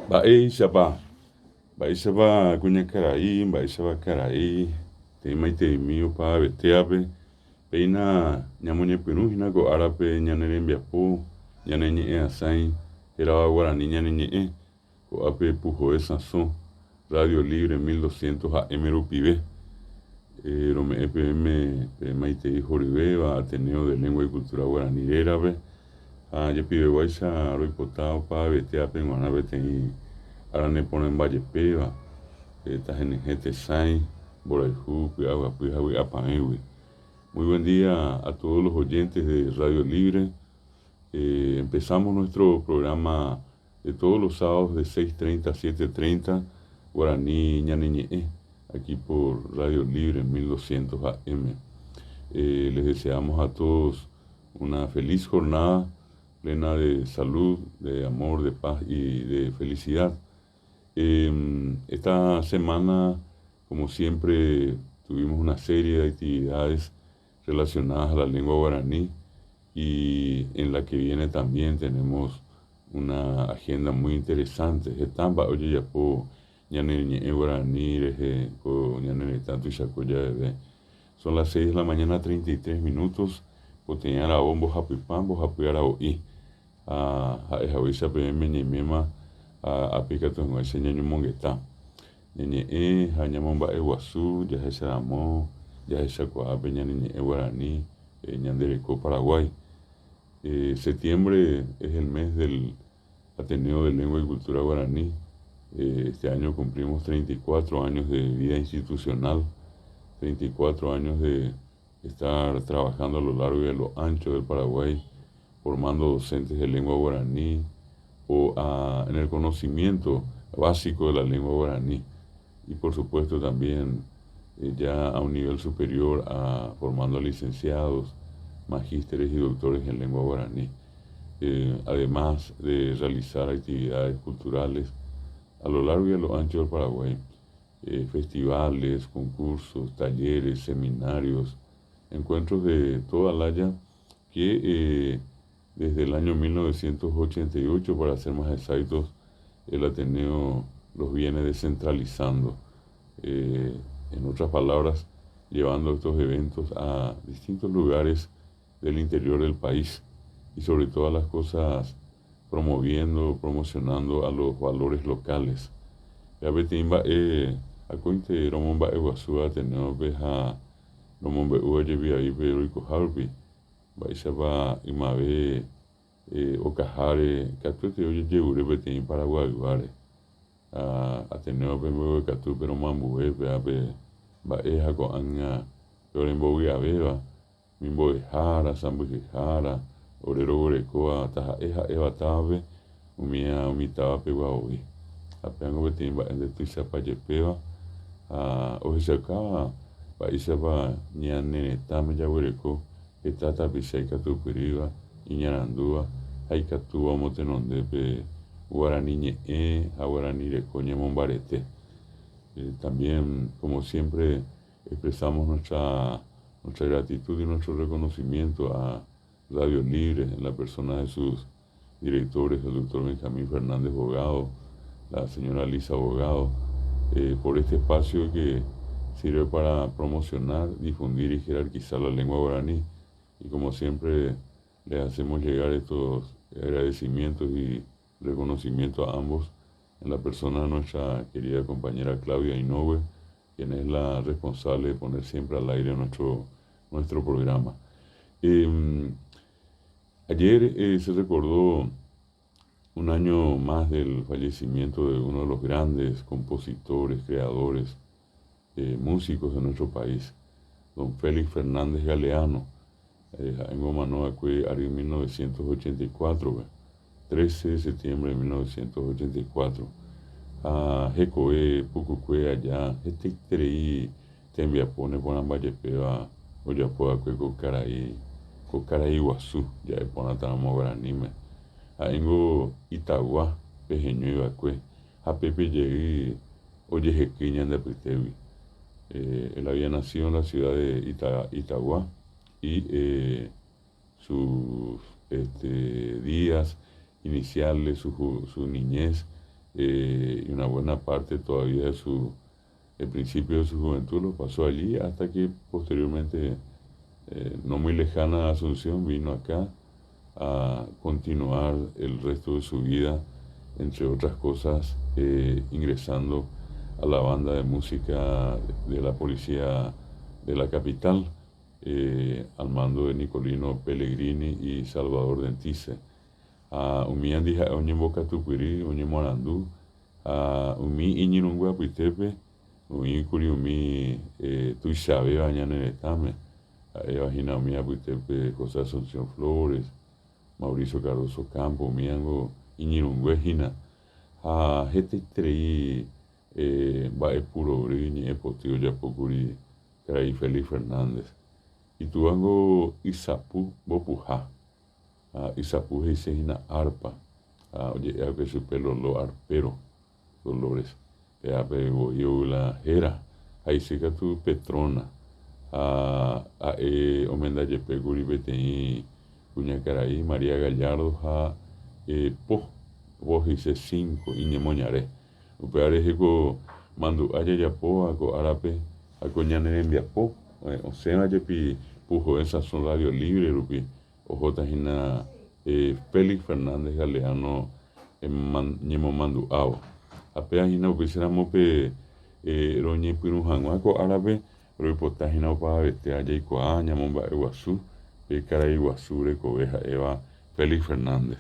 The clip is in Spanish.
Mba'éichapa kuñakarai, mba'éichapa karai, maiteimío pa betéape, péina ñamoñepyrũhína ko árape ñane rembiapo, ñane ñe'ẽ asãi, hérava Guarani ñane ñe'ẽ, ko'ápe Pujoe Sãso, Radio Libre 1200 AM rupive, rome'ẽ peẽme maitei horyvéva Ateneo de Lengua y Cultura Guaraní rérape, ha jepiveguáicha roipota opa betéape g̃uarã peteĩ aranepõ remmbajepéva, tahenyhẽ tesãi, mborayhu, py'aguapy ha vy'apavẽgui. Muy buen día a todos los oyentes de Radio Libre. Empezamos nuestro programa de todos los sábados de 6:30 a 7:30, Guaraní ñane ñe'ẽ, aquí por Radio Libre 1200 AM. Les deseamos a todos una feliz jornada plena de salud, de amor, de paz y de felicidad. Esta semana, como siempre, tuvimos una serie de actividades relacionadas a la lengua guaraní y en la que viene también tenemos una agenda muy interesante. Son las 6 de la mañana, 33 minutos. Poteñara bombo japipambo, japiara oí. Jaisa PM ñemema aplicatu en ese ñaño mongueta. Ñeñe jañamomba eguazú, ya ese ramo, ya ese coape, ñañe guaraní, ñandereco Paraguay. Septiembre es el mes del Ateneo de Lengua y Cultura Guaraní. Este año cumplimos 34 años de vida institucional, 34 años de estar trabajando a lo largo y a lo ancho del Paraguay, formando docentes de lengua guaraní o en el conocimiento básico de la lengua guaraní. Y por supuesto también ya a un nivel superior formando licenciados, magísteres y doctores en lengua guaraní. Además de realizar actividades culturales a lo largo y a lo ancho del Paraguay, festivales, concursos, talleres, seminarios, encuentros de toda la haya que desde el año 1988, para ser más exactos, el Ateneo los viene descentralizando. En otras palabras, llevando estos eventos a distintos lugares del interior del país y sobre todas las cosas promocionando a los valores locales. Ya betimba acointe romomba eguazú Ateneo beja romombe uayevi ahí perico harpi baixaba imabe okahare katuete oye yeure betim Paraguay guare Ateneo bembo katu pero mambue beabe baeja ko anga yorembo viabeba mimbo jara sambu jara orero orekoa taja eva tabe umitaba pegua hoy apenas betimba en de tuisa payepeva ohisaka paisaba ñane tame yaguereko etata pisaika tupiriva iñarandúa haikatu amotenondepe guaraní ñe'ẽ a guaraní reko ñemombarete. También, como siempre, expresamos nuestra gratitud y nuestro reconocimiento a Radio Libre en la persona de sus directores, el doctor Benjamín Fernández Bogado, la señora Lisa Bogado, por este espacio que sirve para promocionar, difundir y jerarquizar la lengua guaraní. Y como siempre, les hacemos llegar estos agradecimientos y reconocimientos a ambos en la persona de nuestra querida compañera Claudia Inoue, quien es la responsable de poner siempre al aire nuestro programa. Ayer se recordó un año más del fallecimiento de uno de los grandes compositores, creadores, músicos de nuestro país, don Félix Fernández Galeano, en Gomanoa, en 1984, 13 de septiembre de 1984. Jecoe, Pucucue, allá, Tereí, Tembiapone, Ponambayepeva, Oyapoa, Cocaraí, Guazú, ya de Ponatanamo Guaranime. Aingo Itagua, Pejeño Ibacue, Pepe Lleguí, Oyejequiñan de Pitevi. Él había nacido en la ciudad de Itagua y sus días iniciales, su niñez, y una buena parte todavía de el principio de su juventud lo pasó allí hasta que posteriormente, no muy lejana a Asunción, vino acá a continuar el resto de su vida, entre otras cosas, ingresando a la banda de música de la policía de la capital, al mando de Nicolino Pellegrini y Salvador Dentice. Umi andija oñe Boca Tucurí, oñe Morandú, umi iñirungua Puitepe, umi curi umi tuixabe bañan en etame, vagina umi Puitepe, José Asunción Flores, Mauricio Cardoso Campo, miango iñirungüejina, gente trei va puro briñe, potio ya pocuri, caray Félix Fernández. Y tuango Isapu Bopuja. Isapu dice una arpa. Oye, a veces pelo lo arpero, Dolores. Pego yo la jera. Ahí se que tu Petrona. Omenda Yepe Guri Betei, Cuñacaraí, María Gallardo, vos dice 5, y Moñaré. Upearejo mandu aya yapo, ako arape, ako ñanere enviapo, o sea, yepi pujo esa son radio libre, rupi, ojota jina Félix Fernández Galeano, ñemo mandu ao. Apea jina upicera mope, roñe pirujango, ako arape, reportaje jina opa vete aya y coa, ñamomba Iguazú, cara Iguazú, recoveja Eva Félix Fernández.